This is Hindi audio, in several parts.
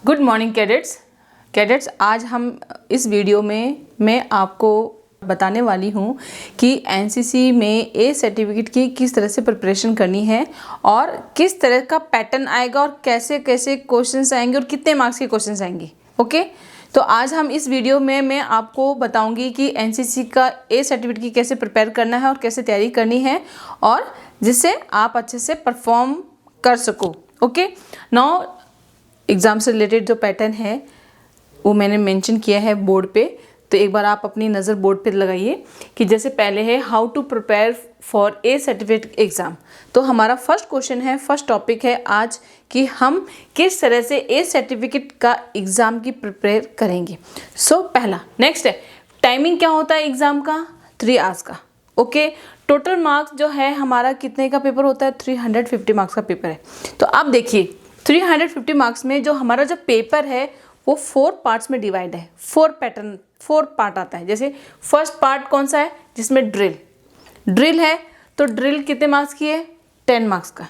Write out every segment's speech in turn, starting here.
Good morning cadets. आज हम इस वीडियो में मैं आपको बताने वाली हूँ कि एनसीसी में ए सर्टिफिकेट की किस तरह से प्रिपरेशन करनी है और किस तरह का पैटर्न आएगा और कैसे कैसे क्वेश्चंस आएंगे और कितने मार्क्स के क्वेश्चंस आएंगे। ओके, तो आज हम इस वीडियो में मैं आपको बताऊंगी कि एनसीसी का ए सर्टिफिकेट की कैसे प्रिपेयर करना है और कैसे तैयारी करनी है और जिससे आप अच्छे से परफॉर्म कर सको। ओके, नाउ एग्ज़ाम से रिलेटेड जो पैटर्न है वो मैंने मेंशन किया है बोर्ड पे, तो एक बार आप अपनी नज़र बोर्ड पे लगाइए कि जैसे पहले है how to prepare for A certificate exam. तो हमारा फर्स्ट क्वेश्चन है, फर्स्ट टॉपिक है आज कि हम किस तरह से ए सर्टिफिकेट का एग्ज़ाम की प्रिपेयर करेंगे। सो पहला नेक्स्ट है टाइमिंग क्या होता है एग्ज़ाम का, 3 आवर्स का। ओके, टोटल मार्क्स जो है हमारा कितने का पेपर होता है, 350 मार्क्स का पेपर है। तो अब देखिए 350 मार्क्स में जो हमारा जो पेपर है वो 4 पार्ट्स में डिवाइड है। 4 पार्ट आता है। जैसे फर्स्ट पार्ट कौन सा है, जिसमें ड्रिल है, तो ड्रिल कितने मार्क्स की है, 10 मार्क्स का।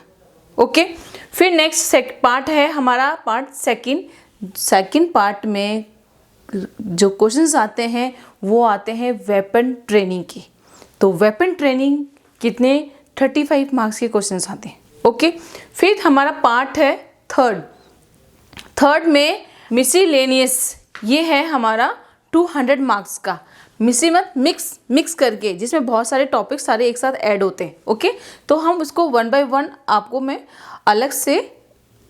ओके, फिर नेक्स्ट पार्ट है हमारा पार्ट सेकंड पार्ट में जो क्वेश्चंस आते हैं वो आते हैं वेपन ट्रेनिंग की। तो वेपन ट्रेनिंग कितने, 35 मार्क्स के क्वेश्चंस आते हैं। ओके, फिर हमारा पार्ट है थर्ड में मिसलेनियस, ये है हमारा 200 मार्क्स का। मिक्स करके, जिसमें बहुत सारे टॉपिक्स सारे एक साथ ऐड होते हैं। ओके, तो हम उसको 1 बाय 1 आपको मैं अलग से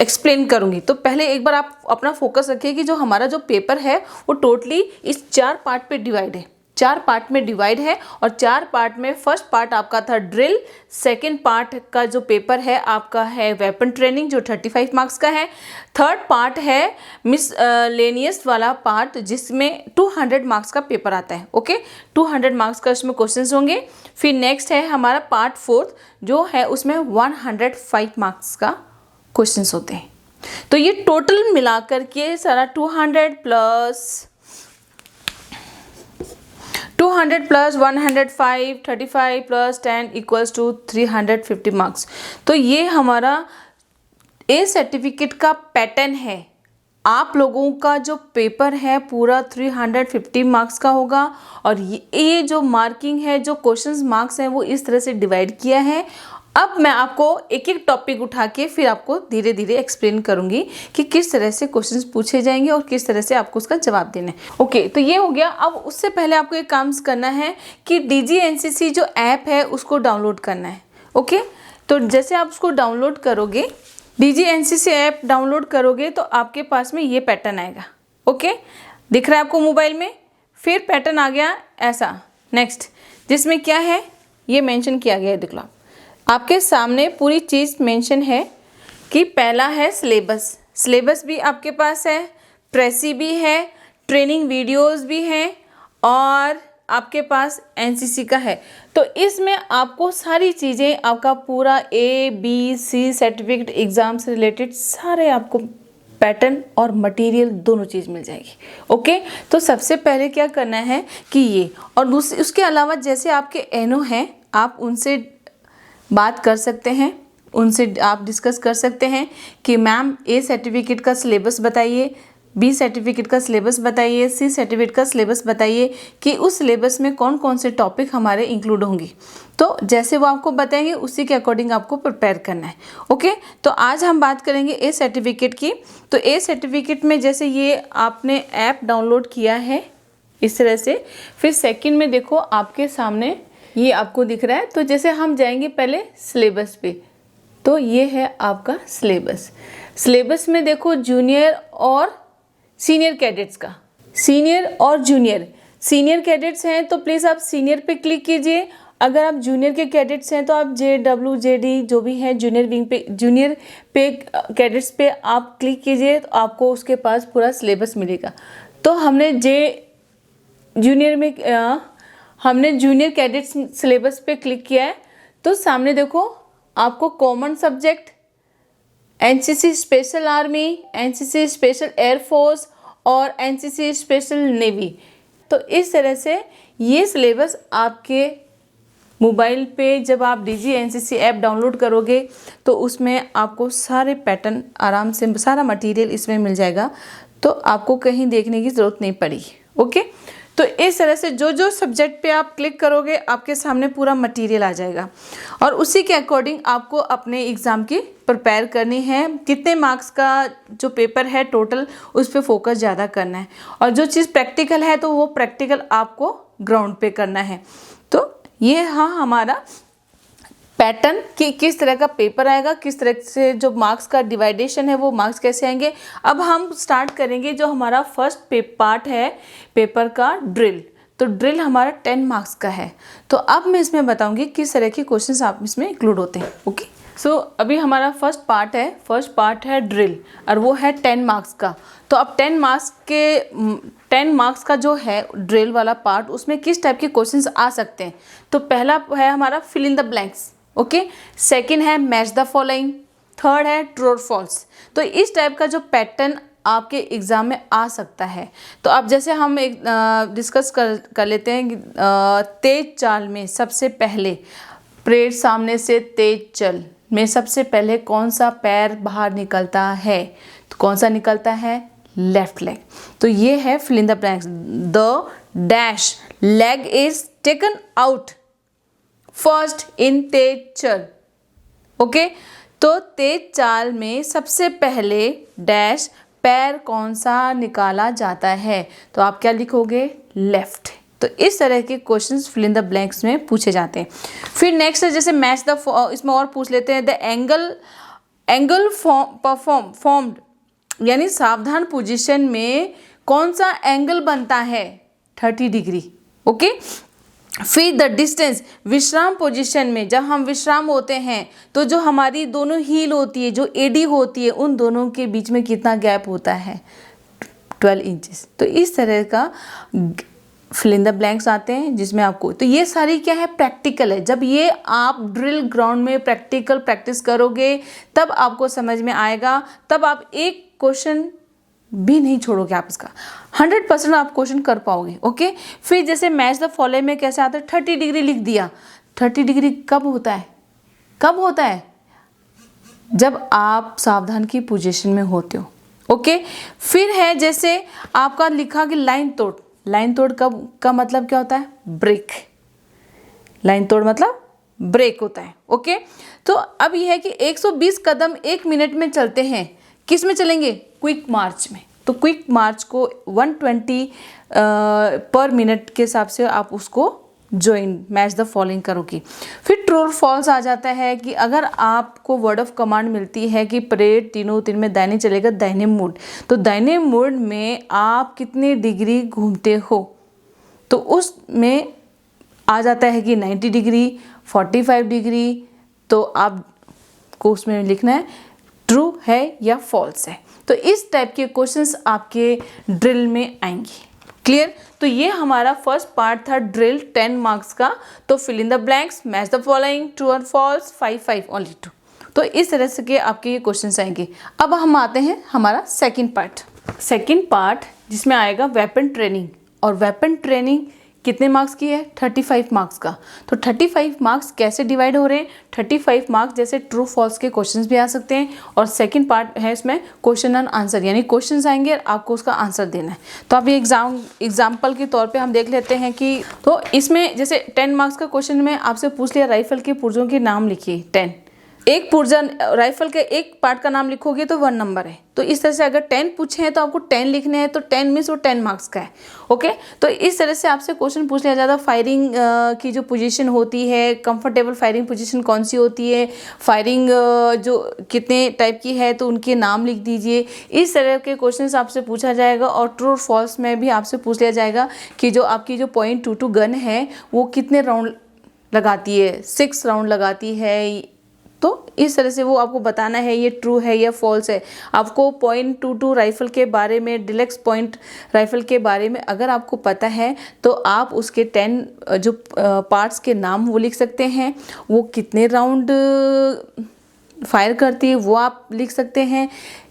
एक्सप्लेन करूँगी। तो पहले एक बार आप अपना फोकस रखिए कि जो हमारा जो पेपर है वो टोटली इस 4 पार्ट पे डिवाइड है। 4 पार्ट में डिवाइड है और 4 पार्ट में फर्स्ट पार्ट आपका था ड्रिल, सेकंड पार्ट का जो पेपर है आपका है वेपन ट्रेनिंग जो 35 मार्क्स का है, थर्ड पार्ट है मिसलेनियस वाला पार्ट जिसमें 200 मार्क्स का पेपर आता है। ओके, 200 मार्क्स का उसमें क्वेश्चंस होंगे। फिर नेक्स्ट है हमारा पार्ट 4 जो है उसमें 105 मार्क्स का क्वेश्चंस होते हैं। तो ये टोटल मिलाकर के सारा 200 plus 105, 35 plus 10 equals to 350 marks. तो ये हमारा ए सर्टिफिकेट का पैटर्न है। आप लोगों का जो पेपर है पूरा 350 मार्क्स का होगा और ये जो मार्किंग है, जो क्वेश्चंस मार्क्स हैं वो इस तरह से डिवाइड किया है। अब मैं आपको एक एक टॉपिक उठा के फिर आपको धीरे धीरे एक्सप्लेन करूंगी कि किस तरह से क्वेश्चंस पूछे जाएंगे और किस तरह से आपको उसका जवाब देना है। ओके, तो ये हो गया। अब उससे पहले आपको एक काम करना है कि DGNCC जो ऐप है उसको डाउनलोड करना है। ओके, तो जैसे आप उसको डाउनलोड करोगे, DGNCC ऐप डाउनलोड करोगे तो आपके पास में ये पैटर्न आएगा। ओके, दिख रहा है आपको मोबाइल में। फिर पैटर्न आ गया ऐसा नेक्स्ट, जिसमें क्या है ये मेंशन किया गया है। देख लो आपके सामने पूरी चीज़ मेंशन है कि पहला है सिलेबस भी आपके पास है, प्रेसी भी है, ट्रेनिंग वीडियोस भी हैं और आपके पास एनसीसी का है। तो इसमें आपको सारी चीज़ें, आपका पूरा ABC सर्टिफिकेट एग्ज़ाम से रिलेटेड सारे आपको पैटर्न और मटेरियल दोनों चीज़ मिल जाएगी। ओके, तो सबसे पहले क्या करना है कि ये और उसके अलावा जैसे आपके एनओ हैं आप उनसे बात कर सकते हैं, उनसे आप डिस्कस कर सकते हैं कि मैम ए सर्टिफिकेट का सिलेबस बताइए, बी सर्टिफिकेट का सिलेबस बताइए, सी सर्टिफिकेट का सिलेबस बताइए कि उस सिलेबस में कौन कौन से टॉपिक हमारे इंक्लूड होंगे। तो जैसे वो आपको बताएंगे उसी के अकॉर्डिंग आपको प्रिपेयर करना है। ओके, तो आज हम बात करेंगे ए सर्टिफिकेट की। तो ए सर्टिफिकेट में जैसे ये आपने ऐप डाउनलोड किया है इस तरह से, फिर सेकेंड में देखो आपके सामने ये आपको दिख रहा है। तो जैसे हम जाएंगे पहले सिलेबस पे, तो ये है आपका सिलेबस में देखो जूनियर और सीनियर कैडेट्स का, सीनियर और जूनियर। सीनियर कैडेट्स हैं तो प्लीज़ आप सीनियर पे क्लिक कीजिए। अगर आप जूनियर के कैडेट्स हैं तो आप JW JD जो भी है जूनियर पे कैडेट्स पे आप क्लिक कीजिए, तो आपको उसके पास पूरा सिलेबस मिलेगा। तो हमने जूनियर कैडेट सिलेबस पे क्लिक किया है। तो सामने देखो आपको common subject NCC special army, NCC special air force और एनसीसी स्पेशल नेवी। तो इस तरह से ये सिलेबस आपके मोबाइल पे जब आप डीजी एनसीसी ऐप डाउनलोड करोगे तो उसमें आपको सारे पैटर्न आराम से, सारा मटेरियल इसमें मिल जाएगा, तो आपको कहीं देखने की ज़रूरत नहीं पड़ेगी। ओके, तो इस तरह से जो जो सब्जेक्ट पे आप क्लिक करोगे आपके सामने पूरा मटेरियल आ जाएगा और उसी के अकॉर्डिंग आपको अपने एग्ज़ाम की प्रिपेयर करनी है। कितने मार्क्स का जो पेपर है टोटल, उस पर फोकस ज़्यादा करना है और जो चीज़ प्रैक्टिकल है तो वो प्रैक्टिकल आपको ग्राउंड पे करना है। तो ये हमारा पैटर्न कि किस तरह का पेपर आएगा, किस तरह से जो मार्क्स का डिवाइडेशन है वो मार्क्स कैसे आएंगे। अब हम स्टार्ट करेंगे जो हमारा फर्स्ट पार्ट है पेपर का, ड्रिल। तो ड्रिल हमारा 10 मार्क्स का है। तो अब मैं इसमें बताऊंगी किस तरह के क्वेश्चंस आप इसमें इंक्लूड होते हैं। ओके, सो अभी हमारा फर्स्ट पार्ट है ड्रिल और वो है 10 मार्क्स का। तो अब 10 मार्क्स का जो है ड्रिल वाला पार्ट, उसमें किस टाइप के क्वेश्चंस आ सकते हैं। तो पहला है हमारा fill in the blanks. Okay, second है मैच द फॉलोइंग, थर्ड है ट्रू और फॉल्स। तो इस टाइप का जो पैटर्न आपके एग्ज़ाम में आ सकता है। तो अब जैसे हम एक डिस्कस कर लेते हैं कि तेज चाल में सबसे पहले, परेड सामने से तेज चल में सबसे पहले कौन सा पैर बाहर निकलता है। तो कौन सा निकलता है, लेफ्ट लेग। तो ये है fill in the blanks. The dash leg is taken out first in तेज चल। ओके, तो तेज चाल में सबसे पहले डैश पैर कौन सा निकाला जाता है। तो आप क्या लिखोगे, लेफ्ट। तो इस तरह के questions fill in the blanks में पूछे जाते हैं। फिर नेक्स्ट है जैसे मैच द, इसमें और पूछ लेते हैं द एंगल फॉर्म्ड, यानी सावधान पोजीशन में कौन सा एंगल बनता है, 30 डिग्री। ओके, फिर द डिस्टेंस, विश्राम पोजीशन में जब हम विश्राम होते हैं तो जो हमारी दोनों हील होती है, जो एडी होती है, उन दोनों के बीच में कितना गैप होता है, 12 इंचेस। तो इस तरह का फिल इन द ब्लैंक्स आते हैं जिसमें आपको, तो ये सारी क्या है, प्रैक्टिकल है। जब ये आप ड्रिल ग्राउंड में प्रैक्टिकल प्रैक्टिस करोगे तब आपको समझ में आएगा, तब आप एक क्वेश्चन भी नहीं छोड़ोगे, आप इसका 100% आप क्वेश्चन कर पाओगे। ओके, फिर जैसे मैच द फॉलोइंग में कैसे आता है, 30 डिग्री लिख दिया। 30 डिग्री कब होता है, जब आप सावधान की पोजीशन में होते हो। ओके, फिर है जैसे आपका लिखा कि लाइन तोड़ कब का मतलब क्या होता है, ब्रेक। लाइन तोड़ मतलब ब्रेक होता है। ओके, तो अब यह है कि 120 कदम 1 मिनट में चलते हैं, किस में चलेंगे, क्विक मार्च में। तो क्विक मार्च को 120 पर मिनट के हिसाब से आप उसको ज्वाइन मैच द फॉलोइंग करोगी। फिर ट्रू और फॉल्स आ जाता है कि अगर आपको वर्ड ऑफ कमांड मिलती है कि परेड तीनों दिन में दाहिने चलेगा, दाहिने मुड़, तो दाहिने मुड़ में आप कितने डिग्री घूमते हो। तो उसमें आ जाता है कि 90 डिग्री, 45 डिग्री। तो आपको उसमें लिखना है ट्रू है या फॉल्स है। तो इस टाइप के क्वेश्चंस आपके ड्रिल में आएंगे। क्लियर। तो ये हमारा फर्स्ट पार्ट था ड्रिल 10 मार्क्स का। तो fill in the blanks, match the following, true और फॉल्स, 5 ओनली 2। तो इस तरह से के आपके ये क्वेश्चंस आएंगे। अब हम आते हैं हमारा सेकंड पार्ट जिसमें आएगा वेपन ट्रेनिंग। और वेपन ट्रेनिंग कितने मार्क्स की है, 35 मार्क्स का। तो 35 मार्क्स कैसे डिवाइड हो रहे हैं, 35 मार्क्स जैसे ट्रू फॉल्स के क्वेश्चंस भी आ सकते हैं। और सेकंड पार्ट है इसमें क्वेश्चन एंड आंसर, यानी क्वेश्चंस आएंगे और आपको उसका आंसर देना है। तो अब ये एग्जाम्पल के तौर पे हम देख लेते हैं कि, तो इसमें जैसे 10 मार्क्स का क्वेश्चन में आपसे पूछ लिया राइफल के पुर्जों के नाम लिखिए 10। एक पुर्जा राइफल के एक पार्ट का नाम लिखोगे तो 1 नंबर है। तो इस तरह से अगर 10 पूछे हैं तो आपको 10 लिखने हैं, तो 10 मीन्स वो 10 मार्क्स का है। ओके, तो इस तरह से आपसे क्वेश्चन पूछ लिया जाता है। फायरिंग की जो पोजीशन होती है, कंफर्टेबल फायरिंग पोजीशन कौन सी होती है, फायरिंग जो कितने टाइप की है तो उनके नाम लिख दीजिए। इस तरह के क्वेश्चन आपसे पूछा जाएगा। और ट्रू और फॉल्स में भी आपसे पूछ लिया जाएगा कि जो आपकी जो .22 गन है वो कितने राउंड लगाती है, 6 राउंड लगाती है। तो इस तरह से वो आपको बताना है ये ट्रू है या फॉल्स है। आपको .22 राइफ़ल के बारे में, डिलक्स पॉइंट राइफ़ल के बारे में अगर आपको पता है तो आप उसके 10 जो पार्ट्स के नाम वो लिख सकते हैं। वो कितने राउंड फायर करती है वो आप लिख सकते हैं।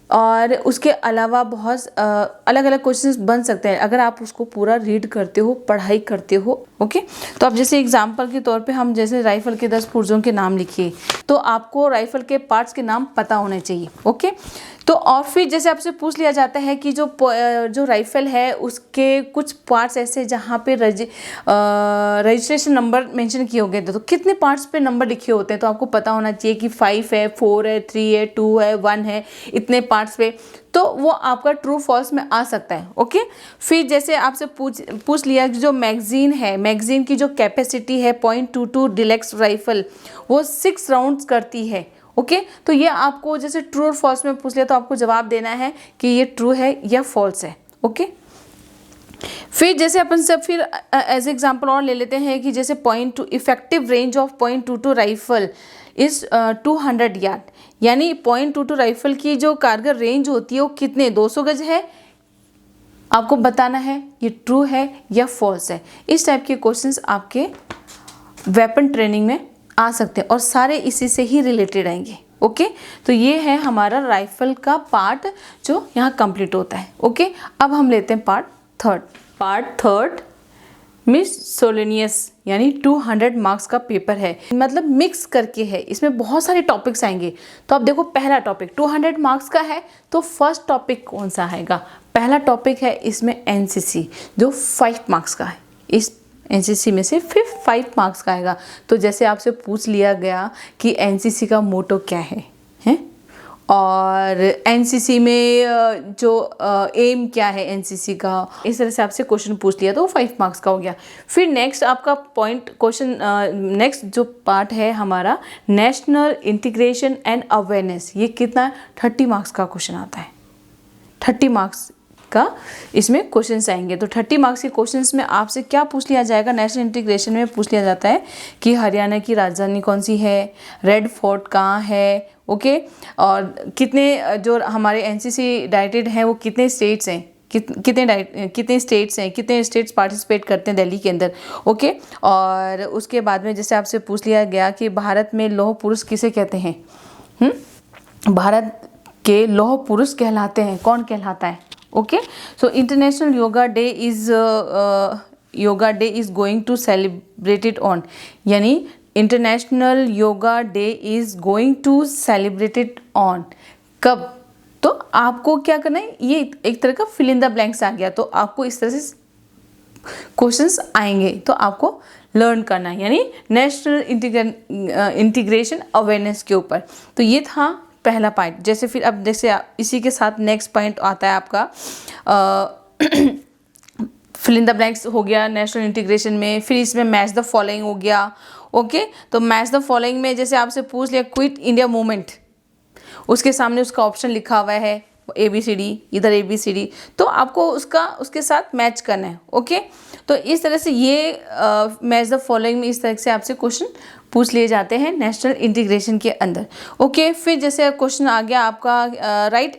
और उसके अलावा बहुत अलग अलग क्वेश्चंस बन सकते हैं अगर आप उसको पूरा रीड करते हो, पढ़ाई करते हो। ओके, तो अब जैसे एग्जांपल के तौर पे हम जैसे राइफल के 10 पुर्जों के नाम लिखिए, तो आपको राइफल के पार्ट्स के नाम पता होने चाहिए। ओके, तो और फिर जैसे आपसे पूछ लिया जाता है कि जो राइफल है उसके कुछ पार्ट्स ऐसे जहाँ पे रजिस्ट्रेशन नंबर मेंशन किए होंगे, तो कितने पार्ट्स पे नंबर लिखे होते हैं, तो आपको पता होना चाहिए कि 5 है, 4 है, 3 है, 2 है, 1 है, इतने पार्ट्स पे, तो वो आपका ट्रू फॉल्स में आ सकता है। ओके, फिर जैसे आपसे पूछ लिया कि जो मैगजीन है, मैगजीन की जो कैपेसिटी है .22 डिलक्स राइफल, वो 6 राउंड्स करती है। ओके, तो ये आपको जैसे ट्रू और फॉल्स में पूछ लिया तो आपको जवाब देना है कि ये ट्रू है या फॉल्स है। ओके, फिर जैसे अपन सब फिर एज एग्जांपल और ले लेते हैं कि जैसे .2 effective range of .22 rifle is 200 yard, यानी .22 राइफल की जो कारगर रेंज होती है वो कितने 200 गज है, आपको बताना है ये ट्रू है या फॉल्स है। इस टाइप के क्वेश्चंस आपके वेपन ट्रेनिंग में आ सकते हैं और सारे इसी से ही रिलेटेड आएंगे। ओके, तो ये है हमारा राइफल का पार्ट जो यहाँ कंप्लीट होता है। ओके, अब हम लेते हैं पार्ट थर्ड मिससेलेनियस, यानी 200 मार्क्स का पेपर है, मतलब मिक्स करके है, इसमें बहुत सारे टॉपिक्स आएंगे। तो अब देखो पहला टॉपिक 200 मार्क्स का है, तो फर्स्ट टॉपिक कौन सा आएगा, पहला टॉपिक है इसमें एनसीसी जो 5 मार्क्स का है, इस एनसीसी में से 5 मार्क्स का आएगा। तो जैसे आपसे पूछ लिया गया कि एनसीसी का मोटो क्या है और एनसीसी में जो एम क्या है एनसीसी का, इस तरह से आपसे क्वेश्चन पूछ लिया तो वो 5 मार्क्स का हो गया। फिर नेक्स्ट आपका पॉइंट क्वेश्चन, नेक्स्ट जो पार्ट है हमारा नेशनल इंटीग्रेशन एंड अवेयरनेस, ये कितना 30 मार्क्स का क्वेश्चन आता है, 30 मार्क्स का इसमें क्वेश्चंस आएंगे। तो 30 मार्क्स के क्वेश्चंस में आपसे क्या पूछ लिया जाएगा, नेशनल इंटीग्रेशन में पूछ लिया जाता है कि हरियाणा की राजधानी कौन सी है, रेड फोर्ट कहाँ है। ओके, और कितने जो हमारे एनसीसी डायरेक्टेड हैं वो कितने स्टेट्स हैं, कितने स्टेट्स हैं, कितने स्टेट्स पार्टिसिपेट करते हैं दिल्ली के अंदर। ओके, और उसके बाद में जैसे आपसे पूछ लिया गया कि भारत में लौह पुरुष किसे कहते हैं, भारत के लौह पुरुष कहलाते हैं, कौन कहलाता है। Okay, so international yoga day is going to celebrated on, यानी international yoga day is going to celebrated on, कब, तो आपको क्या करना है, ये एक तरह का फिल इन द ब्लैंक्स आ गया, तो आपको इस तरह से क्वेश्चंस आएंगे तो आपको लर्न करना है, यानी नेशनल इंटीग्रेशन अवेयरनेस के ऊपर। तो ये था पहला पॉइंट। जैसे फिर अब जैसे इसी के साथ नेक्स्ट पॉइंट आता है आपका फिल इन द ब्लैंक्स हो गया नेशनल इंटीग्रेशन में, फिर इसमें मैच द फॉलोइंग हो गया। ओके, तो मैच द फॉलोइंग में जैसे आपसे पूछ लिया क्विट इंडिया मूवमेंट, उसके सामने उसका ऑप्शन लिखा हुआ है ABCD, इधर ABCD, तो आपको उसके साथ मैच करना है। ओके, तो इस तरह से ये मैच द फॉलोइंग में इस तरह से आपसे क्वेश्चन पूछ लिए जाते हैं नेशनल इंटीग्रेशन के अंदर। ओके, फिर जैसे क्वेश्चन आ गया आपका right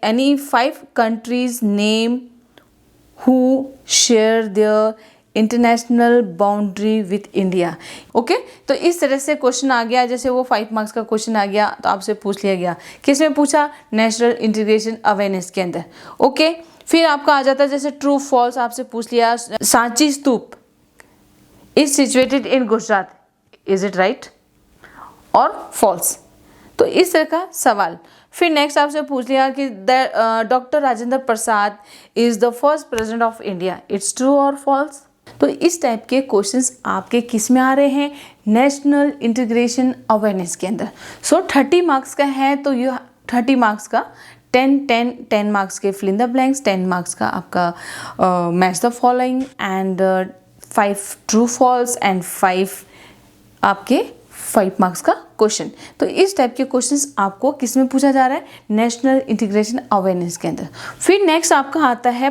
any 5 countries name who share their international boundary with India. Okay, तो इस तरह से क्वेश्चन आ गया, जैसे वो 5 मार्क्स का क्वेश्चन आ गया तो आपसे पूछ लिया गया, किसमें पूछा, नेशनल इंटीग्रेशन अवेयरनेस के अंदर। ओके, फिर आपका आ जाता है जैसे ट्रू फॉल्स, आपसे पूछ लिया Sanchi stupa is situated in Gujarat, is it right और फॉल्स, तो इस तरह का सवाल। फिर नेक्स्ट आपसे पूछ लिया कि doctor Rajendra Prasad is the first president of India, it's true और फॉल्स। तो इस टाइप के क्वेश्चंस आपके किस में आ रहे हैं, नेशनल इंटीग्रेशन अवेयरनेस के अंदर। सो 30 मार्क्स का है, तो ये 30 मार्क्स का 10 मार्क्स के fill in the blanks, 10 marks का आपका match the following and 5 true false and 5 आपके 5 मार्क्स का क्वेश्चन। तो इस टाइप के क्वेश्चंस आपको किस में पूछा जा रहा है, नेशनल इंटीग्रेशन अवेयरनेस के अंदर। फिर नेक्स्ट आपका आता है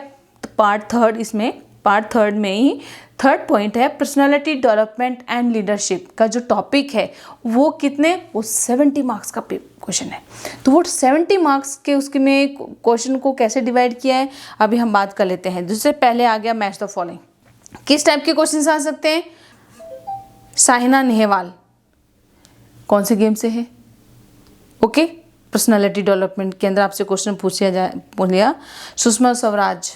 पार्ट थर्ड, इसमें पार्ट थर्ड में ही थर्ड पॉइंट है पर्सनालिटी डेवलपमेंट एंड लीडरशिप का जो टॉपिक है वो कितने, वो 70 मार्क्स का क्वेश्चन है। तो वो 70 मार्क्स के उसके में क्वेश्चन को कैसे डिवाइड किया है अभी हम बात कर लेते हैं। जिससे पहले आ गया मैच द फॉलोइंग, किस टाइप के क्वेश्चन आ सकते हैं, साइना नेहवाल कौन से गेम से है, ओके, पर्सनालिटी डेवलपमेंट के अंदर आपसे क्वेश्चन बोलिया सुषमा स्वराज,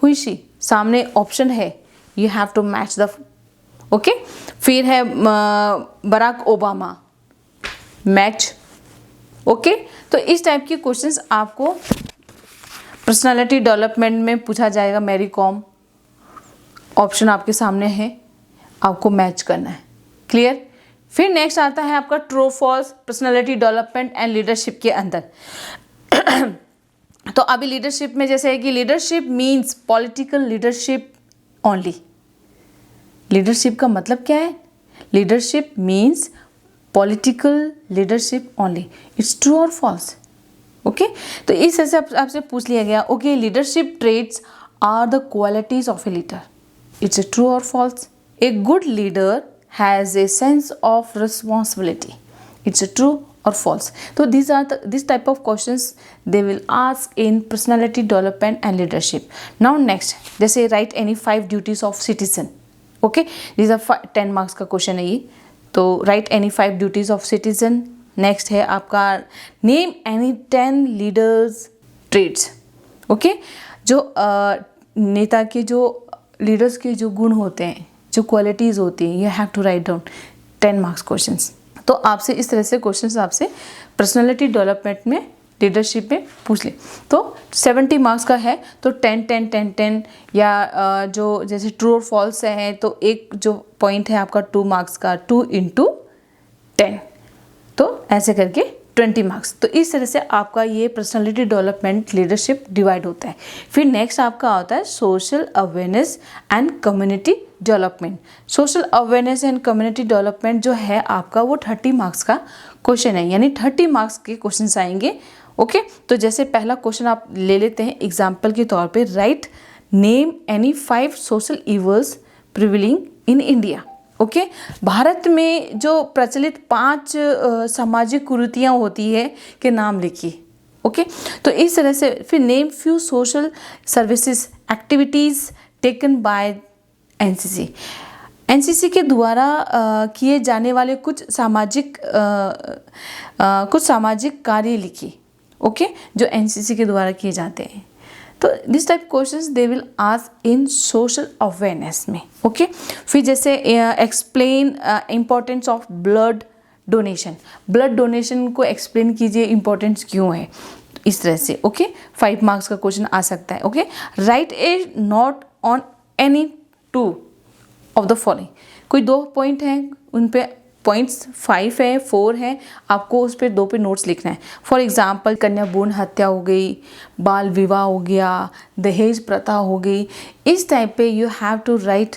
हुई शी, सामने ऑप्शन है, you have to match the, okay. फिर है बराक ओबामा, मैच, ओके। तो इस टाइप के क्वेश्चंस आपको पर्सनालिटी डेवलपमेंट में पूछा जाएगा। मैरी कॉम, ऑप्शन आपके सामने है, आपको मैच करना है, क्लियर। फिर नेक्स्ट आता है आपका true false personality development and leadership के अंदर। तो अभी लीडरशिप में जैसे है कि leadership means political leadership only. Leadership का मतलब क्या है? Leadership means political leadership only. It's true और फॉल्स, ओके। तो इस तरह से आपसे पूछ लिया गया, okay, leadership traits are the qualities of a leader, it's a true और false. A good leader has a sense of responsibility, it's a true or false. So these are this type of questions they will ask in personality development and leadership. Now next, जैसे write any 5 duties of citizen, okay, these are 10 marks का question है ये। तो write any 5 duties of citizen. next है आपका name any 10 leaders traits, okay, जो नेता के जो लीडर्स के जो गुण होते हैं, जो क्वालिटीज होती हैं, you have to write down 10 marks questions. तो आपसे इस तरह से क्वेश्चंस आपसे पर्सनालिटी डेवलपमेंट में लीडरशिप में पूछ ले। तो 70 मार्क्स का है तो 10 10 10 10 या जो जैसे ट्रू और फॉल्स है तो एक जो पॉइंट है आपका 2 मार्क्स का 2 × 10, तो ऐसे करके 20 मार्क्स। तो इस तरह से आपका ये पर्सनालिटी डेवलपमेंट लीडरशिप डिवाइड होता है। फिर नेक्स्ट आपका आता है social awareness and community development. Social awareness and community development जो है आपका वो 30 मार्क्स का क्वेश्चन है, यानी 30 मार्क्स के क्वेश्चंस आएंगे, ओके। तो जैसे पहला क्वेश्चन आप ले लेते हैं एग्जाम्पल के तौर पे, write name any 5 social evils prevailing in India, okay. Bharat में जो प्रचलित 5 सामाजिक कुरीतियाँ होती है के नाम लिखिए, ओके। तो इस तरह से फिर name few social services activities taken by NCC. NCC के द्वारा किए जाने वाले कुछ सामाजिक कार्य लिखिए, ओके, जो एनसीसी के द्वारा किए जाते हैं। तो this type questions they will ask in social awareness में, ओके। फिर जैसे explain importance of blood donation, blood donation को एक्सप्लेन कीजिए इम्पोर्टेंस क्यों है, इस तरह से, ओके। 5 मार्क्स का क्वेश्चन आ सकता है, okay. Right A note on any 2 of the following, कोई 2 पॉइंट हैं, उन पे पॉइंट्स 5 है 4 है, आपको उस पर 2 पे नोट्स लिखना है। फॉर एग्जांपल कन्या भ्रूण हत्या हो गई, बाल विवाह हो गया, दहेज प्रथा हो गई, इस टाइप पे you have to write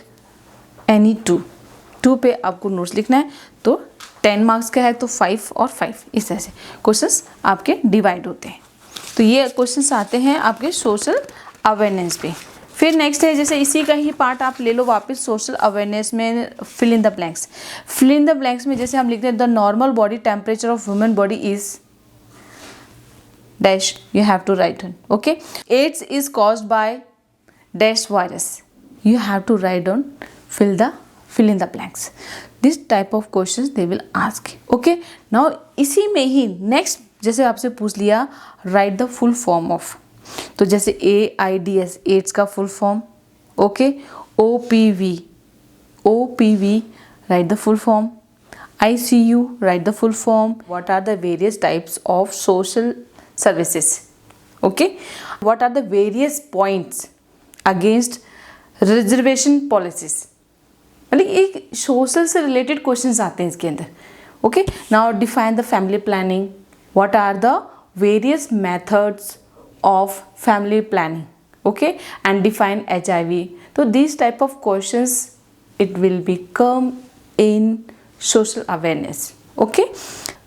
any 2 पे आपको नोट्स लिखना है। तो 10 मार्क्स का है तो 5 और 5 इस तरह से क्वेश्चंस आपके डिवाइड होते हैं। तो ये क्वेश्चंस आते हैं आपके सोशल अवेयरनेस पे। फिर नेक्स्ट है जैसे इसी का ही पार्ट आप ले लो वापस सोशल अवेयरनेस में, fill in the blanks. Fill in the blanks में जैसे हम लिखते हैं the normal body temperature of human body is dash, you have to write down, okay. AIDS is caused by dash virus, you have to write down fill in the blanks. This type of questions they will ask, okay. Now इसी में ही नेक्स्ट जैसे आपसे पूछ लिया write the full form of, तो जैसे AIDS एड्स का full form, okay. OPV write the full form. ICU write the full form. What are the various types of social services, okay. What are the various points against reservation policies, मतलब एक सोशल से रिलेटेड क्वेश्चंस आते हैं इसके अंदर, okay. Now define the family planning, what are the various methods of family planning, okay, and define HIV. So these type of questions it will become in social awareness, okay.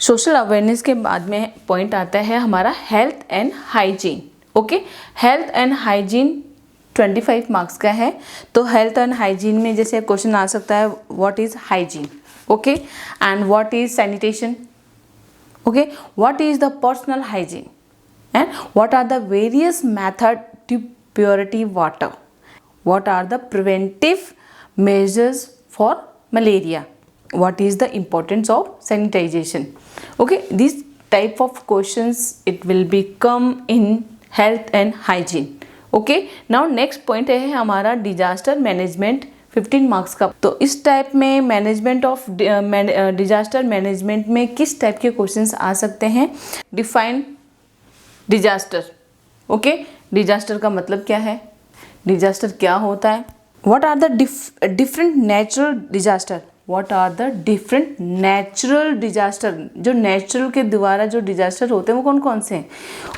social awareness के बाद में पॉइंट आता है हमारा health and hygiene, okay. Health and hygiene 25 marks का है। तो हेल्थ एंड हाइजीन में जैसे क्वेश्चन आ सकता है what is hygiene, okay, and what is sanitation, okay, what is the personal hygiene, and what are the various method to purity water, what are the preventive measures for malaria, what is the importance of sanitization, okay. These type of questions it will be come in health and hygiene. Okay, now next point है हमारा डिजास्टर मैनेजमेंट 15 मार्क्स का। तो इस टाइप में मैनेजमेंट ऑफ डिजास्टर मैनेजमेंट में किस टाइप के क्वेश्चंस आ सकते हैं? Define disaster. ओके, डिजास्टर का मतलब क्या है, डिजास्टर क्या होता है, what are the different natural disaster, what are the different natural disaster, जो नेचुरल के द्वारा जो डिजास्टर होते हैं वो कौन कौन से हैं?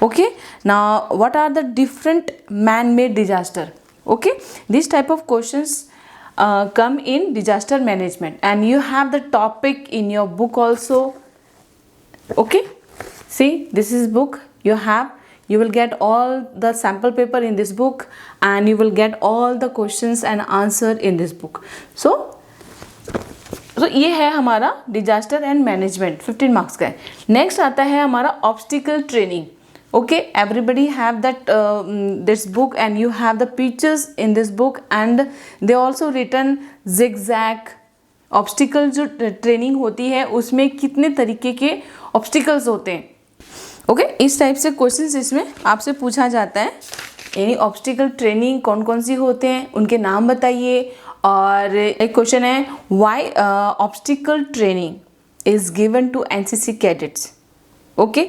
Okay, now what are the different man made disaster? Okay, this type of questions come in disaster management and you have the topic in your book also. Okay, see, this is book you will get all the sample paper in this book and you will get all the questions and answer in this book. So ये है हमारा डिजास्टर एंड मैनेजमेंट 15 मार्क्स का है। नेक्स्ट आता है हमारा obstacle training. Okay, everybody have that this book and you have the pictures in this book and they also written zigzag obstacle। जो ट्रेनिंग होती है उसमें कितने तरीके के ऑब्स्टिकल्स होते हैं। ओके, इस टाइप से क्वेश्चंस इसमें आपसे पूछा जाता है, यानी ऑब्स्टिकल ट्रेनिंग कौन कौन सी होते हैं, उनके नाम बताइए। और एक क्वेश्चन है why obstacle training is given to NCC cadets. Okay,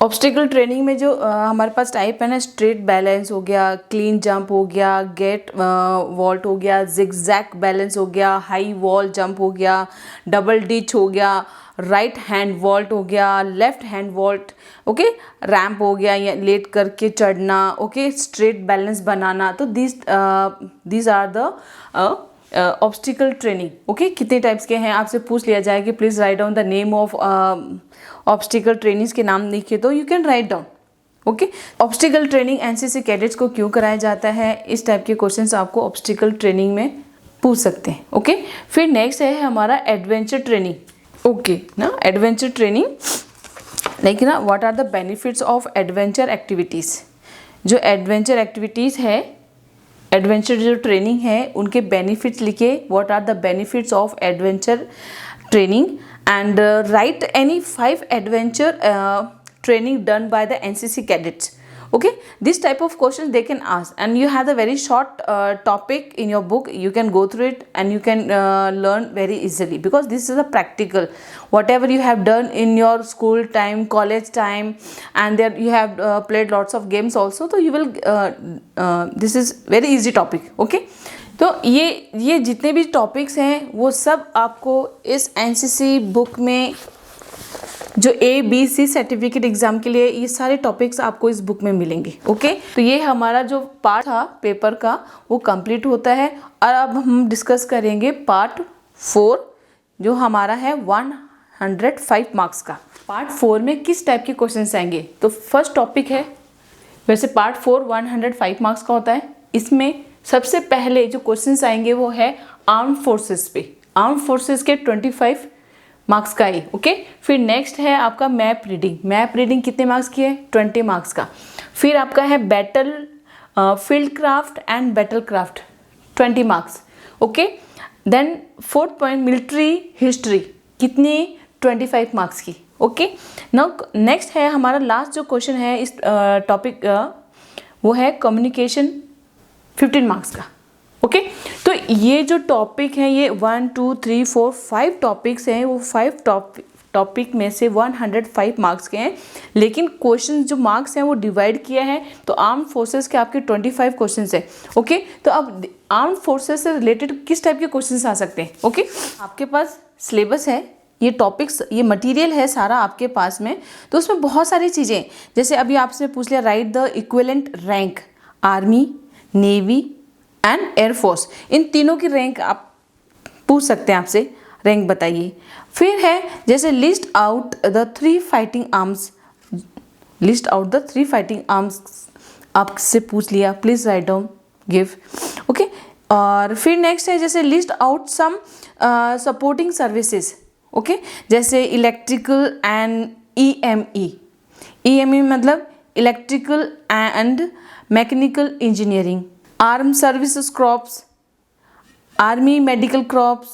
obstacle training में जो हमारे पास टाइप है ना, स्ट्रेट बैलेंस हो गया, क्लीन जंप हो गया, गेट वॉल्ट हो गया, जिगजैग बैलेंस हो गया, हाई वॉल जंप हो गया, डबल डिच हो गया, राइट हैंड वॉल्ट हो गया, left hand vault, okay, ramp हो गया या लेट करके चढ़ना, ओके, स्ट्रेट बैलेंस बनाना। तो this are the obstacle training. Okay, कितने टाइप्स के हैं आपसे पूछ लिया जाए कि please write down the name of obstacle trainings के नाम लिखिए, तो you can write down. Okay, obstacle training NCC cadets को क्यों कराया जाता है, इस टाइप के क्वेश्चंस आपको ऑब्स्टिकल ट्रेनिंग में पूछ सकते हैं। ओके, फिर नेक्स्ट है हमारा एडवेंचर ट्रेनिंग। ओके ना, एडवेंचर ट्रेनिंग लाइक ना, what are the benefits of adventure activities. जो एडवेंचर एक्टिविटीज़ है, एडवेंचर जो ट्रेनिंग है उनके बेनिफिट्स लिखे, what are the benefits of adventure training and write any 5 adventure training done by the NCC cadets. Okay, this type of questions they can ask and you have the very short topic in your book, you can go through it and you can learn very easily because this is a practical, whatever you have done in your school time, college time, and there you have played lots of games also, so you will this is very easy topic. Okay, तो ये जितने भी टॉपिक्स हैं वो सब आपको इस एनसीसी बुक में, जो A-B-C सर्टिफिकेट एग्ज़ाम के लिए ये सारे टॉपिक्स आपको इस बुक में मिलेंगे। ओके, तो ये हमारा जो पार्ट था पेपर का वो कंप्लीट होता है और अब हम डिस्कस करेंगे पार्ट 4 जो हमारा है 105 मार्क्स का। पार्ट 4 में किस टाइप के क्वेश्चंस आएंगे? तो फर्स्ट टॉपिक है, वैसे पार्ट 4 105 मार्क्स का होता है, इसमें सबसे पहले जो क्वेश्चंस आएंगे वो है आर्म फोर्सेस पे, आर्म फोर्सेस के 25 मार्क्स का ही। ओके, फिर नेक्स्ट है आपका मैप रीडिंग। मैप रीडिंग कितने मार्क्स की है? 20 मार्क्स का। फिर आपका है battle field craft and battle craft 20 marks. Okay, then fourth point military history, कितनी? 25 मार्क्स की। ओके, नाउ नेक्स्ट है हमारा लास्ट जो क्वेश्चन है इस टॉपिक वो है कम्युनिकेशन 15 मार्क्स का। ओके, तो ये जो टॉपिक है ये 1 2 3 4 5 टॉपिक्स हैं, वो 5 टॉपिक में से 105 मार्क्स के हैं, लेकिन क्वेश्चन जो मार्क्स हैं वो डिवाइड किया है, तो आर्म फोर्सेस के आपके 25 क्वेश्चंस हैं। ओके, तो अब आर्म फोर्सेस से रिलेटेड किस टाइप के क्वेश्चंस आ सकते हैं? ओके, आपके पास सिलेबस है, ये टॉपिक्स, ये मटेरियल है सारा आपके पास में, तो उसमें बहुत सारी चीज़ें, जैसे अभी आपसे पूछ लिया write the equivalent rank, army, navy and air force, इन तीनों की रैंक आप पूछ सकते हैं, आपसे रैंक बताइए। फिर है जैसे list out the 3 fighting arms, list out the 3 fighting arms आपसे पूछ लिया, please write down give. Okay, और फिर नेक्स्ट है जैसे list out some supporting services. Okay, जैसे इलेक्ट्रिकल एंड EME, EME मतलब electrical and mechanical engineering, arm services crops, army medical crops,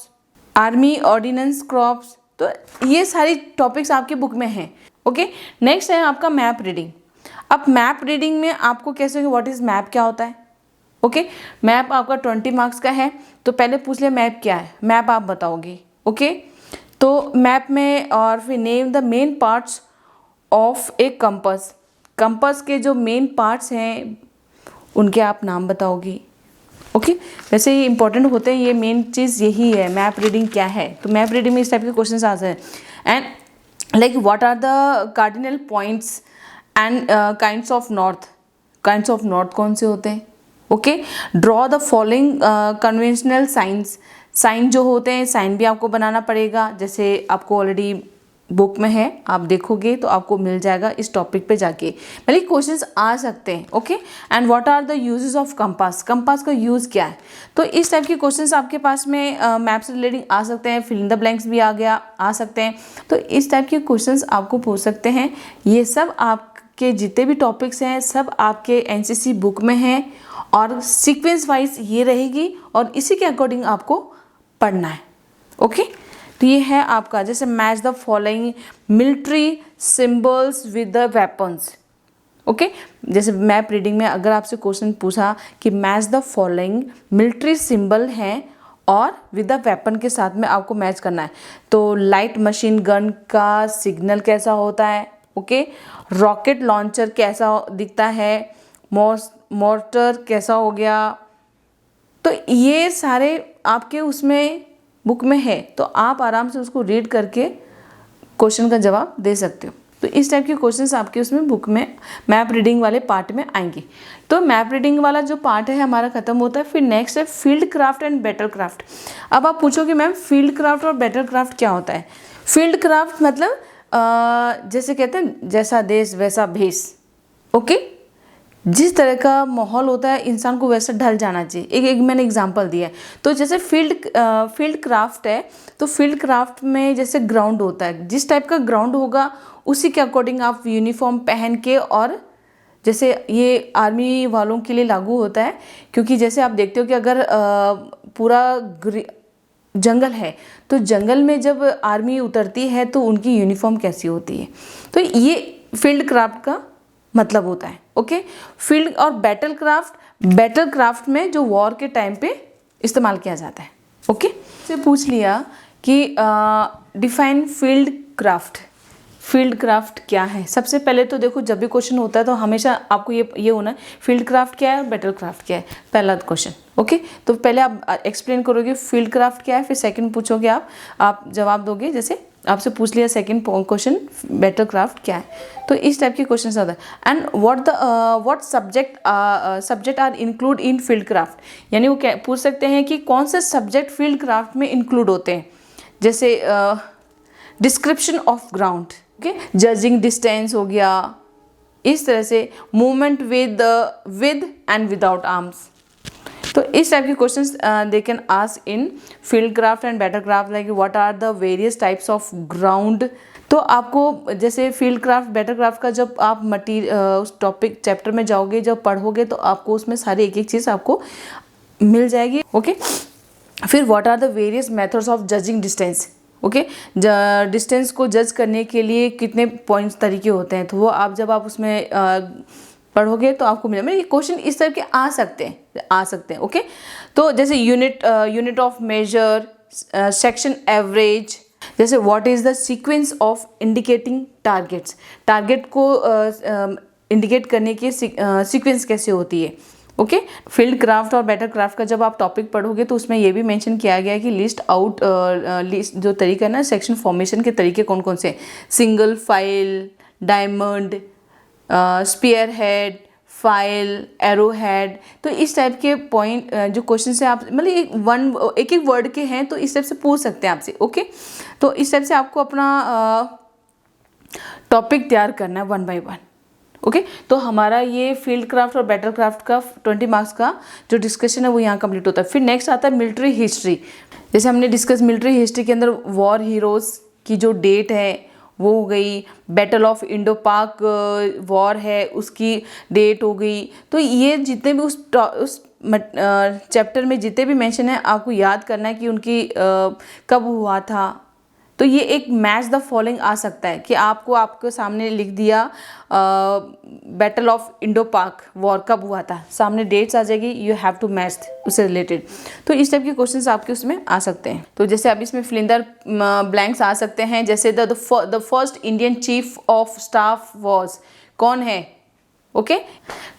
army ordnance crops, तो ये सारी टॉपिक्स आपके बुक में हैं। ओके, नेक्स्ट है आपका मैप रीडिंग। अब मैप रीडिंग में आपको कैसे, व्हाट इज मैप क्या होता है। ओके, मैप आपका 20 मार्क्स का है, तो पहले पूछ लिया मैप क्या है, मैप आप बताओगे। ओके, तो मैप में, और फिर name the main parts of A compass, compass के जो मेन पार्ट्स हैं उनके आप नाम बताओगे। ओके, वैसे ये इंपॉर्टेंट होते हैं, ये मेन चीज़ यही है मैप रीडिंग क्या है। तो मैप रीडिंग में इस टाइप के क्वेश्चन आते हैं। And like what are the cardinal points and kinds of north, kinds of north कौन से होते हैं। Okay, draw the following conventional science, sign जो होते हैं साइन भी आपको बनाना पड़ेगा, जैसे आपको ऑलरेडी बुक में है, आप देखोगे तो आपको मिल जाएगा इस टॉपिक पे जाके, मतलब क्वेश्चंस आ सकते हैं। Okay, and what are the uses of compass, compass का यूज़ क्या है। तो इस टाइप के क्वेश्चंस आपके पास में मैप से रिलेटिंग आ सकते हैं, फिल इन द ब्लैंक्स भी आ सकते हैं। तो इस टाइप के क्वेश्चंस आपको पूछ सकते हैं। ये सब आपके जितने भी टॉपिक्स हैं सब आपके एनसीसी बुक में हैं, और सीक्वेंस वाइज ये रहेगी और इसी के अकॉर्डिंग आपको पढ़ना है। ओके, तो ये है आपका, जैसे match the following military symbols with the weapons. Okay, जैसे मैप रीडिंग में अगर आपसे क्वेश्चन पूछा कि match the following military symbol हैं और विद द वेपन के साथ में आपको मैच करना है, तो लाइट मशीन गन का सिग्नल कैसा होता है। ओके, रॉकेट लॉन्चर कैसा दिखता है, मोर्टर कैसा हो गया। तो ये सारे आपके उसमें बुक में है, तो आप आराम से उसको रीड करके क्वेश्चन का जवाब दे सकते हो। तो इस टाइप के क्वेश्चंस आपके उसमें बुक में मैप रीडिंग वाले पार्ट में आएंगे। तो मैप रीडिंग वाला जो पार्ट है हमारा खत्म होता है। फिर नेक्स्ट है field craft and battle craft. अब आप पूछोगे मैम फील्ड क्राफ्ट और बैटल क्राफ्ट क्या होता है। फील्ड क्राफ्ट मतलब जैसे कहते हैं जैसा देश वैसा भेष। ओके, जिस तरह का माहौल होता है इंसान को वैसा ढल जाना चाहिए। एक मैंने एग्जांपल दिया है। तो जैसे फील्ड क्राफ्ट है, तो फील्ड क्राफ्ट में जैसे ग्राउंड होता है, जिस टाइप का ग्राउंड होगा उसी के अकॉर्डिंग आप यूनिफॉर्म पहन के, और जैसे ये आर्मी वालों के लिए लागू होता है, क्योंकि जैसे आप देखते हो कि अगर पूरा जंगल है तो जंगल में जब आर्मी उतरती है तो उनकी यूनिफॉर्म कैसी होती है। तो ये फील्ड क्राफ्ट का मतलब होता है। ओके, फील्ड और बैटल क्राफ्ट में जो वॉर के टाइम पे इस्तेमाल किया जाता है। ओके, से पूछ लिया कि define field craft, field craft क्या है। सबसे पहले तो देखो जब भी क्वेश्चन होता है तो हमेशा आपको ये होना है फील्ड क्राफ्ट क्या है और बैटल क्राफ्ट क्या है, पहला क्वेश्चन। ओके, तो पहले आप एक्सप्लेन करोगे फील्ड क्राफ्ट क्या है, फिर सेकंड पूछोगे आप जवाब दोगे। जैसे आपसे पूछ लिया सेकंड क्वेश्चन बैटल क्राफ्ट क्या है, तो इस टाइप के क्वेश्चन आता है। And what subject are include in field craft, यानी वो पूछ सकते हैं कि कौन से सब्जेक्ट फील्ड क्राफ्ट में इंक्लूड होते हैं। जैसे description of ground, okay, judging distance हो गया, इस तरह से movement with and without arms. तो इस टाइप के questions they can ask in field craft and battle craft, like what are the various types of ground. तो आपको जैसे फील्ड क्राफ्ट बैटल क्राफ्ट का जब आप उस टॉपिक चैप्टर में जाओगे, जब पढ़ोगे तो आपको उसमें सारी एक एक चीज़ आपको मिल जाएगी। ओके, फिर what are the various methods of judging distance. Okay, distance को जज करने के लिए कितने पॉइंट्स तरीके होते हैं, तो वो आप जब आप उसमें पढ़ोगे तो आपको मिलेगा। ये क्वेश्चन इस तरह के आ सकते हैं। ओके, तो जैसे unit of measure, section average, जैसे what is the sequence of indicating targets, target को इंडिकेट करने की सीक्वेंस कैसे होती है। ओके, फील्ड क्राफ्ट और बैटल क्राफ्ट का जब आप टॉपिक पढ़ोगे तो उसमें ये भी मेंशन किया गया है कि लिस्ट जो तरीका है ना, सेक्शन फॉर्मेशन के तरीके कौन कौन से, single file, diamond, spear head, file, arrow head. तो इस टाइप के पॉइंट जो क्वेश्चन से आप मतलब एक एक वर्ड के हैं, तो इस टाइप से पूछ सकते हैं आपसे। ओके, तो इस टाइप से आपको अपना टॉपिक तैयार करना है 1 by 1। ओके, तो हमारा ये फील्ड क्राफ्ट और बैटल क्राफ्ट का 20 मार्क्स का जो डिस्कशन है वो यहाँ कंप्लीट होता है। फिर नेक्स्ट आता है मिलिट्री हिस्ट्री। जैसे हमने डिस्कस मिलिट्री हिस्ट्री के अंदर वॉर हीरोज़ की जो डेट है वो हो गई, बैटल ऑफ इंडो पाक वॉर है उसकी डेट हो गई। तो ये जितने भी उस चैप्टर में जितने भी मेंशन है आपको याद करना है कि उनकी कब हुआ था, तो ये एक मैच द फॉलोइंग आ सकता है कि आपको आपके सामने लिख दिया बैटल ऑफ इंडो पाक वॉर कब हुआ था, सामने डेट्स आ जाएगी, यू हैव टू मैच उससे रिलेटेड। तो इस टाइप के क्वेश्चंस आपके उसमें आ सकते हैं। तो जैसे अब इसमें फिलिंदर ब्लैंक्स आ सकते हैं, जैसे the first Indian chief of staff was, कौन है, ओके।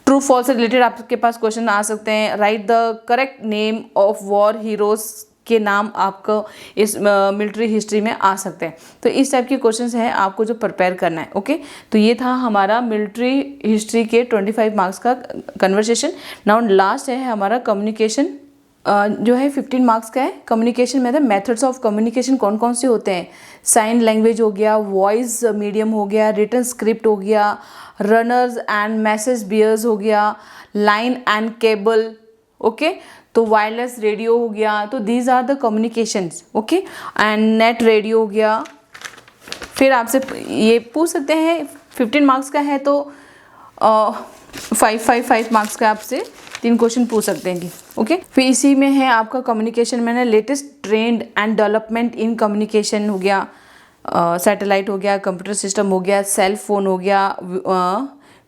ट्रू फॉल्स से रिलेटेड आपके पास क्वेश्चन आ सकते हैं। Right the correct name of war heroes के नाम आपको इस मिलिट्री हिस्ट्री में आ सकते हैं। तो इस टाइप के क्वेश्चंस हैं आपको जो प्रिपेयर करना है, ओके। तो ये था हमारा मिलिट्री हिस्ट्री के 25 मार्क्स का कन्वर्सेशन। नाउ लास्ट है हमारा कम्युनिकेशन, जो है 15 मार्क्स का है। कम्युनिकेशन में मेथड्स ऑफ कम्युनिकेशन कौन कौन से होते हैं, साइन लैंग्वेज हो गया, वॉइस मीडियम हो गया, रिटन स्क्रिप्ट हो गया, रनर्स एंड मैसेज बियर्स हो गया, लाइन एंड केबल, ओके। तो वायरलेस रेडियो हो गया। तो these are the communications, okay. And net radio हो गया। फिर आपसे ये पूछ सकते हैं 15 मार्क्स का है तो 5 मार्क्स का आपसे 3 क्वेश्चन पूछ सकते हैं, ओके। फिर इसी में है आपका कम्युनिकेशन में latest trend and development in communication हो गया, सैटेलाइट हो गया, कंप्यूटर सिस्टम हो गया, सेल फोन हो गया,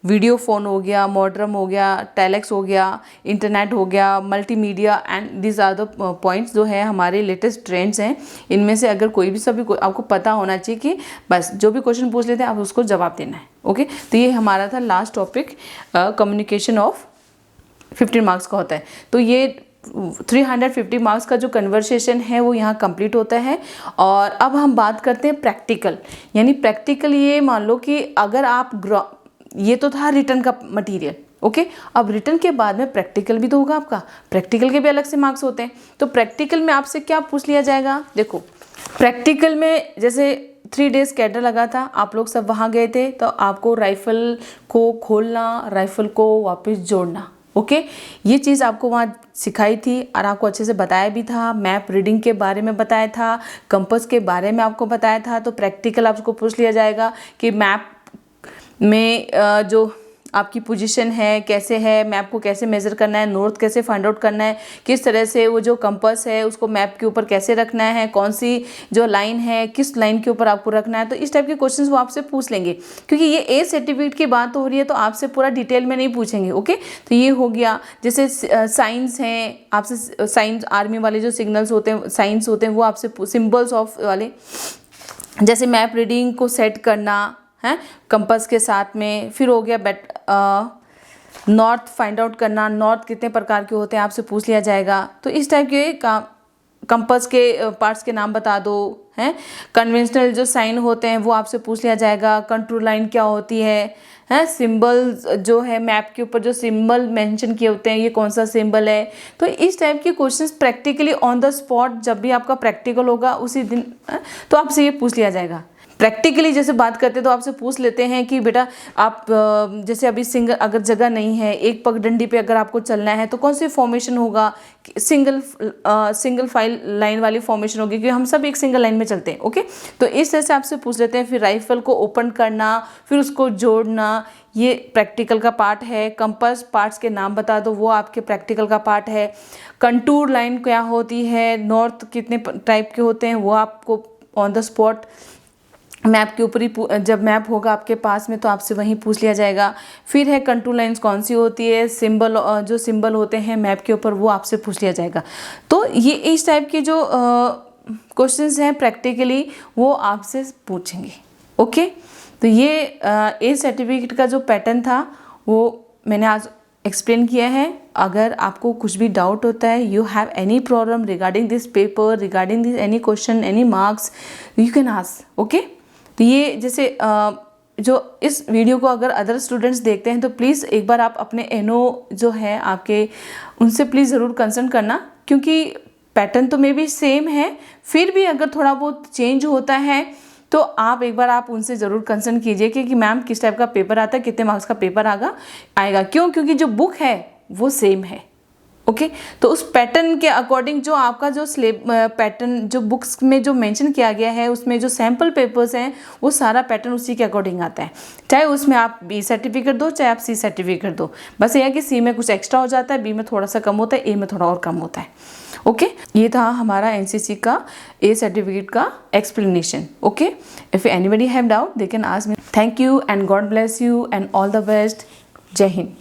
वीडियो फ़ोन हो गया, मॉडर्म हो गया, टेलेक्स हो गया, इंटरनेट हो गया, multimedia and this are the points जो है हमारे लेटेस्ट ट्रेंड्स हैं। इनमें से अगर कोई भी सभी आपको पता होना चाहिए कि बस जो भी क्वेश्चन पूछ लेते हैं आप उसको जवाब देना है, ओके। तो ये हमारा था last topic, communication of 15 marks का होता है। तो ये 350 मार्क्स का जो कन्वर्सेशन है वो यहाँ कंप्लीट होता है। और अब हम बात करते हैं प्रैक्टिकल, यानी प्रैक्टिकल ये मान लो कि अगर आप ये तो था रिटर्न का मटेरियल, ओके। अब रिटर्न के बाद में प्रैक्टिकल भी तो होगा आपका, प्रैक्टिकल के भी अलग से मार्क्स होते हैं। तो प्रैक्टिकल में आपसे क्या पूछ लिया जाएगा, देखो प्रैक्टिकल में जैसे 3 डेज कैडर लगा था, आप लोग सब वहाँ गए थे, तो आपको राइफ़ल को खोलना, राइफ़ल को वापस जोड़ना, ओके। ये चीज़ आपको वहाँ सिखाई थी और आपको अच्छे से बताया भी था। मैप रीडिंग के बारे में बताया था, कंपास के बारे में आपको बताया था। तो प्रैक्टिकल आपको पूछ लिया जाएगा कि मैप में जो आपकी पोजीशन है कैसे है, मैप को कैसे मेज़र करना है, नॉर्थ कैसे फाइंड आउट करना है, किस तरह से वो जो कंपास है उसको मैप के ऊपर कैसे रखना है, कौन सी जो लाइन है किस लाइन के ऊपर आपको रखना है। तो इस टाइप के क्वेश्चंस वो आपसे पूछ लेंगे, क्योंकि ये ए सर्टिफिकेट की बात हो रही है तो आपसे पूरा डिटेल में नहीं पूछेंगे, ओके। तो ये हो गया। जैसे साइंस हैं, आपसे साइंस आर्मी वाले जो सिग्नल्स होते हैं, साइंस होते हैं, वो आपसे सिम्बल्स ऑफ वाले, जैसे मैप रीडिंग को सेट करना है कंपास के साथ में। फिर हो गया नॉर्थ फाइंड आउट करना, नॉर्थ कितने प्रकार के होते हैं आपसे पूछ लिया जाएगा। तो इस टाइप के कंपास के पार्ट्स के नाम बता दो, हैं। कन्वेंशनल जो साइन होते हैं वो आपसे पूछ लिया जाएगा। कंट्रोल लाइन क्या होती है, सिंबल जो है मैप के ऊपर जो सिंबल मेंशन किए होते हैं ये कौन सा सिंबल है। तो इस टाइप के questions practically on the spot जब भी आपका प्रैक्टिकल होगा उसी दिन तो आपसे ये पूछ लिया जाएगा। प्रैक्टिकली जैसे बात करते हैं तो आपसे पूछ लेते हैं कि बेटा आप जैसे अभी सिंगल अगर जगह नहीं है, एक पगडंडी पे अगर आपको चलना है तो कौन सी फॉर्मेशन होगा, सिंगल फाइल लाइन वाली फॉर्मेशन होगी, क्योंकि हम सब एक सिंगल लाइन में चलते हैं, ओके। तो इस तरह से आपसे पूछ लेते हैं। फिर राइफल को ओपन करना, फिर उसको जोड़ना, ये प्रैक्टिकल का पार्ट है। कंपास पार्ट्स के नाम बता दो, वो आपके प्रैक्टिकल का पार्ट है। कंटूर लाइन क्या होती है, नॉर्थ कितने टाइप के होते हैं, वो आपको ऑन द स्पॉट मैप के ऊपर ही जब मैप होगा आपके पास में तो आपसे वहीं पूछ लिया जाएगा। फिर है कंट्रोल लाइंस कौन सी होती है, सिंबल जो सिंबल होते हैं मैप के ऊपर वो आपसे पूछ लिया जाएगा। तो ये इस टाइप की जो क्वेश्चंस हैं प्रैक्टिकली वो आपसे पूछेंगे, ओके। तो ये ए सर्टिफिकेट का जो पैटर्न था वो मैंने आज एक्सप्लेन किया है। अगर आपको कुछ भी डाउट होता है, you have any problem regarding this paper, regarding this any question, any marks, you can ask, okay. तो ये जैसे जो इस वीडियो को अगर अदर स्टूडेंट्स देखते हैं तो प्लीज़ एक बार आप अपने एनओ जो है आपके उनसे प्लीज़ ज़रूर कंसर्न करना, क्योंकि पैटर्न तो मे बी सेम है, फिर भी अगर थोड़ा बहुत चेंज होता है तो आप एक बार आप उनसे ज़रूर कंसर्न कीजिए कि मैम किस टाइप का पेपर आता है, कितने मार्क्स का पेपर आएगा। क्यों? क्योंकि जो बुक है वो सेम है, ओके। तो उस पैटर्न के अकॉर्डिंग जो आपका जो पैटर्न जो बुक्स में जो मेंशन किया गया है उसमें जो सैम्पल पेपर्स हैं वो सारा पैटर्न उसी के अकॉर्डिंग आता है। चाहे उसमें आप बी सर्टिफिकेट दो, चाहे आप सी सर्टिफिकेट दो, बस ये है कि सी में कुछ एक्स्ट्रा हो जाता है, बी में थोड़ा सा कम होता है, ए में थोड़ा और कम होता है, ओके, ये था हमारा एनसीसी का ए सर्टिफिकेट का explanation. Okay, if anybody have doubt they can ask me. Thank you and God bless you and all the best. जय हिंद।